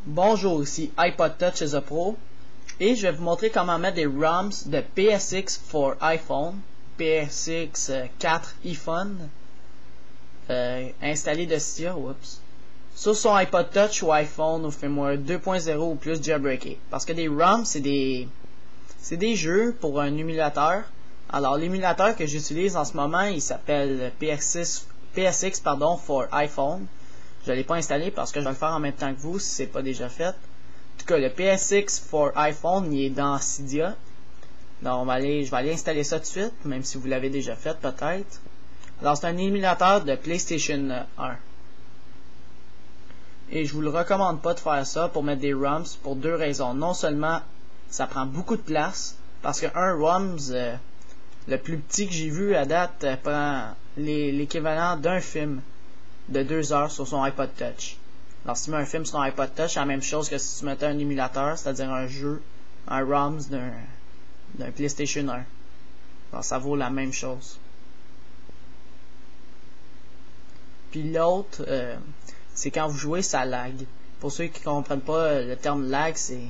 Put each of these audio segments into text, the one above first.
Bonjour, ici iPod Touch is a Pro et je vais vous montrer comment mettre des ROMs de PSX for iPhone, PSX 4 iPhone installé de SIA sur son iPod Touch ou iPhone ou firmware 2.0 ou plus jailbreaké. Parce que des ROMs, c'est des jeux pour un émulateur. Alors l'émulateur que j'utilise en ce moment, il s'appelle PSX for iPhone. Je ne l'ai pas installé parce que je vais le faire en même temps que vous si c'est pas déjà fait. En tout cas, le PSX for iPhone, il est dans Cydia. Donc je vais aller installer ça tout de suite, même si vous l'avez déjà fait peut-être. Alors c'est un émulateur de PlayStation 1. Et je vous le recommande pas de faire ça pour mettre des ROMs pour deux raisons. Non seulement ça prend beaucoup de place, parce que un ROMs, le plus petit que j'ai vu à date, prend l'équivalent d'un film de 2 heures sur son iPod Touch. Alors si tu mets un film sur ton iPod Touch, c'est la même chose que si tu mettais un émulateur, c'est-à-dire un jeu, un ROMs d'un PlayStation 1. Alors ça vaut la même chose. Puis l'autre, c'est quand vous jouez, ça lag. Pour ceux qui comprennent pas le terme lag, c'est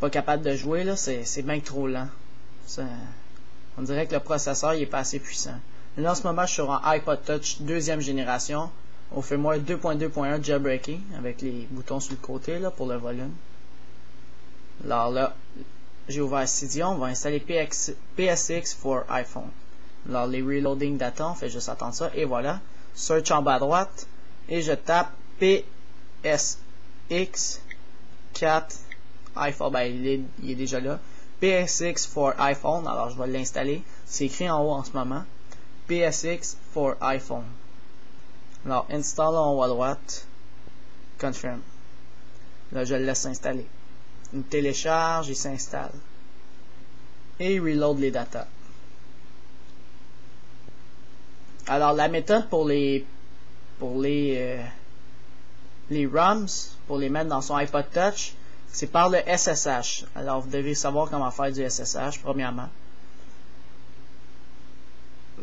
pas capable de jouer, là, c'est bien trop lent. On dirait que le processeur il est pas assez puissant. Là, en ce moment, je suis sur un iPod Touch deuxième génération au firmware 2.2.1 jailbreaké avec les boutons sur le côté là, pour le volume. Alors là, j'ai ouvert Cydia, on va installer PSX for iPhone. Alors les reloading data, on fait juste attendre ça et voilà. Search en bas à droite et je tape PSX 4 iPhone. Ben, il est déjà là. PSX for iPhone, alors je vais l'installer. C'est écrit en haut en ce moment. PSX for iPhone. Alors, install en haut à droite. Confirm. Là, je le laisse s'installer. Il télécharge, il s'installe. Et il reload les datas. Alors, la méthode pour les ROMs, pour les mettre dans son iPod Touch, c'est par le SSH. Alors, vous devez savoir comment faire du SSH, premièrement.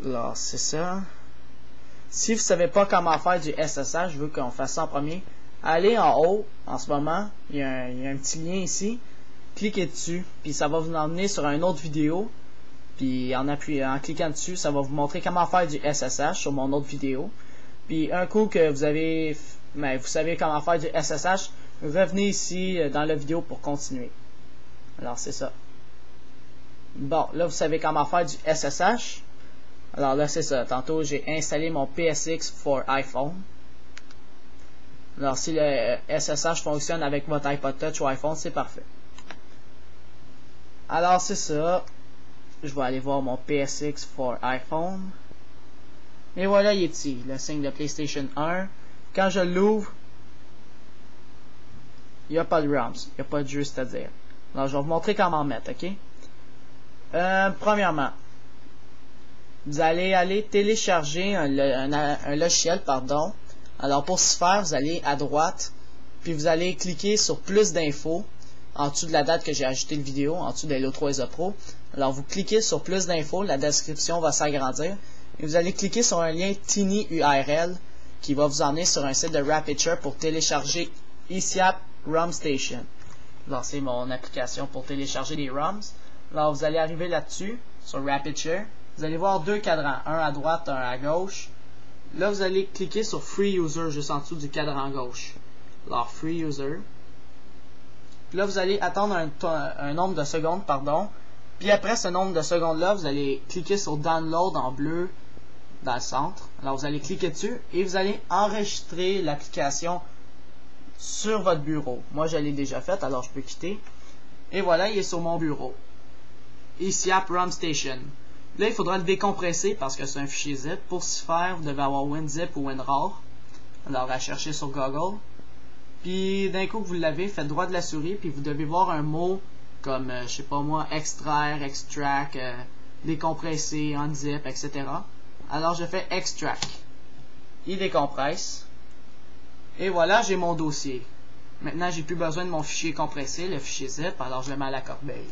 Alors, c'est ça. Si vous ne savez pas comment faire du SSH, je veux qu'on fasse ça en premier. Allez en haut, en ce moment, il y a un petit lien ici. Cliquez dessus, puis ça va vous emmener sur une autre vidéo. Puis en cliquant dessus, ça va vous montrer comment faire du SSH sur mon autre vidéo. Puis un coup que vous savez comment faire du SSH, revenez ici dans la vidéo pour continuer. Alors, c'est ça. Bon, là, vous savez comment faire du SSH. Alors là, c'est ça. Tantôt, j'ai installé mon PSX for iPhone. Alors, si le SSH fonctionne avec votre iPod Touch ou iPhone, c'est parfait. Alors, c'est ça. Je vais aller voir mon PSX for iPhone. Et voilà, il est ici. Le signe de PlayStation 1. Quand je l'ouvre, il n'y a pas de ROMs. Il n'y a pas de jeu, c'est-à-dire. Alors, je vais vous montrer comment mettre, ok? Premièrement, vous allez aller télécharger un logiciel, pardon. Alors pour ce faire, vous allez à droite, puis vous allez cliquer sur plus d'infos, en dessous de la date que j'ai ajouté la vidéo, en dessous de l'O3 Pro. Alors vous cliquez sur plus d'infos, la description va s'agrandir, et vous allez cliquer sur un lien Tiny URL qui va vous emmener sur un site de Rapidshare pour télécharger eSIAP ROM Station. Alors c'est mon application pour télécharger les ROMs. Alors vous allez arriver là-dessus, sur Rapidshare. Vous allez voir deux cadrans, un à droite, un à gauche. Là, vous allez cliquer sur Free User juste en dessous du cadran gauche. Alors, Free User. Puis là, vous allez attendre un nombre de secondes, pardon. Puis après ce nombre de secondes-là, vous allez cliquer sur Download en bleu dans le centre. Alors, vous allez cliquer dessus et vous allez enregistrer l'application sur votre bureau. Moi, je l'ai déjà fait, alors je peux quitter. Et voilà, il est sur mon bureau. eSIAP ROM Station. Là, il faudra le décompresser parce que c'est un fichier zip. Pour ce faire, vous devez avoir WinZip ou WinRAR. Alors, à chercher sur Google. Puis, d'un coup que vous l'avez, faites droit de la souris, puis vous devez voir un mot comme, je sais pas moi, extraire, extract, décompresser, unzip, etc. Alors, je fais extract. Il décompresse. Et voilà, j'ai mon dossier. Maintenant, j'ai plus besoin de mon fichier compressé, le fichier zip, alors je le mets à la corbeille.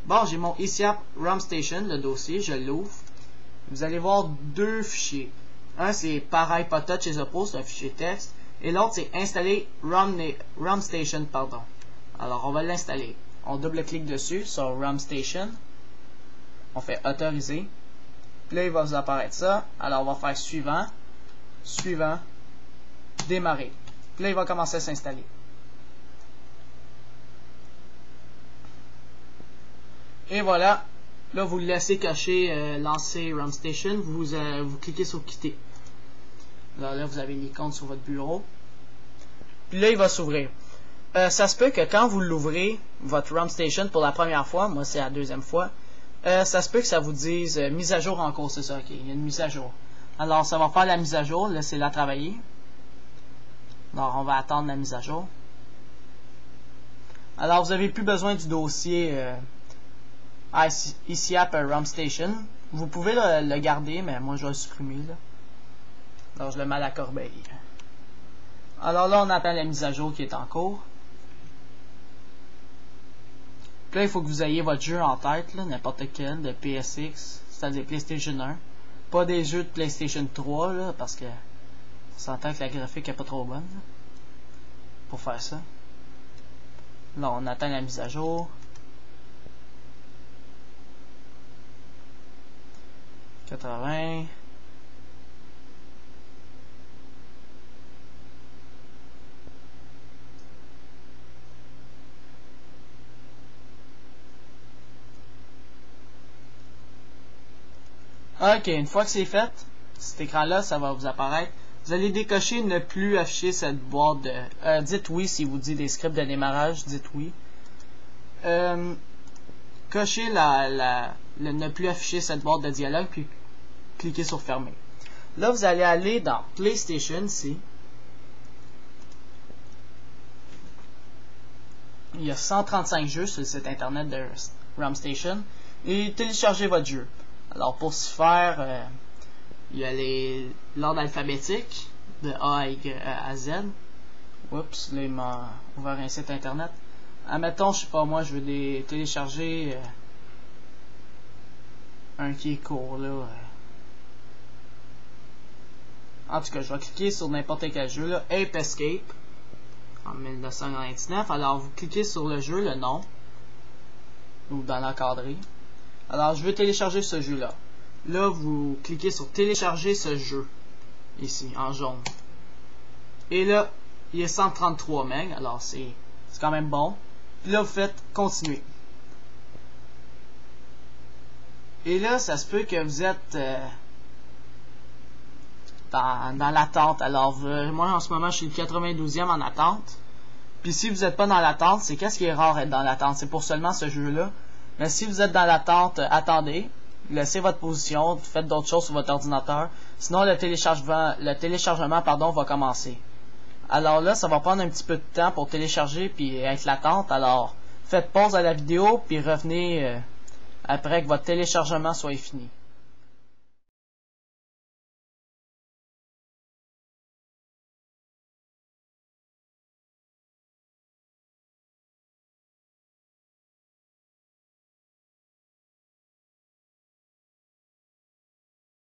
Bon, j'ai mon eSIAP ROM Station, le dossier, je l'ouvre. Vous allez voir deux fichiers. Un, c'est par iPod Touch is a Pro, c'est un fichier texte. Et l'autre, c'est installer ROM Station, pardon. Alors, on va l'installer. On double-clique dessus sur ROM Station. On fait autoriser. Puis là, il va vous apparaître ça. Alors, on va faire suivant, suivant, démarrer. Puis là, il va commencer à s'installer. Et voilà. Là, vous le laissez cacher, lancer ROM Station. Vous cliquez sur quitter. Alors là, vous avez l'icône sur votre bureau. Puis là, il va s'ouvrir. Ça se peut que quand vous l'ouvrez, votre ROM Station pour la première fois, moi c'est la deuxième fois, ça se peut que ça vous dise mise à jour en cours, c'est ça, ok, il y a une mise à jour. Alors ça va faire la mise à jour, laissez-la travailler. Alors on va attendre la mise à jour. Alors vous n'avez plus besoin du dossier ICAP ROM Station. Vous pouvez le garder, mais moi je vais le supprimer là. Alors je le mets à la corbeille. Alors là on attend la mise à jour qui est en cours. Puis là, il faut que vous ayez votre jeu en tête, n'importe quel, de PSX, c'est-à-dire PlayStation 1. Pas des jeux de PlayStation 3, là, parce que on s'entend que la graphique est pas trop bonne, là, pour faire ça. Là, on attend la mise à jour. 80. Ok, une fois que c'est fait, cet écran-là, ça va vous apparaître. Vous allez décocher ne plus afficher cette boîte de... dites oui si vous dit des scripts de démarrage, dites oui. Cochez le ne plus afficher cette boîte de dialogue, puis cliquez sur fermer. Là, vous allez aller dans PlayStation ici. Il y a 135 jeux sur le site internet de ROM Station. Et téléchargez votre jeu. Alors pour ce faire, il y a l'ordre alphabétique de A à Z. Oups, là il m'a ouvert un site internet. Admettons, je sais pas moi, je veux télécharger un qui est court là. En tout cas, je vais cliquer sur n'importe quel jeu là, Ape Escape en 1999. Alors vous cliquez sur le jeu, le nom, ou dans l'encadré. Alors, je veux télécharger ce jeu-là. Là, vous cliquez sur télécharger ce jeu. Ici, en jaune. Et là, il est 133 MB. Alors, c'est quand même bon. Puis là, vous faites continuer. Et là, ça se peut que vous êtes dans l'attente. Alors, moi, en ce moment, je suis le 92e en attente. Puis si vous n'êtes pas dans l'attente, c'est qu'est-ce qui est rare être dans l'attente? C'est pour seulement ce jeu-là. Mais si vous êtes dans l'attente, attendez, laissez votre position, faites d'autres choses sur votre ordinateur. Sinon, le téléchargement va commencer. Alors là, ça va prendre un petit peu de temps pour télécharger puis être l'attente. Alors, faites pause à la vidéo puis revenez après que votre téléchargement soit fini.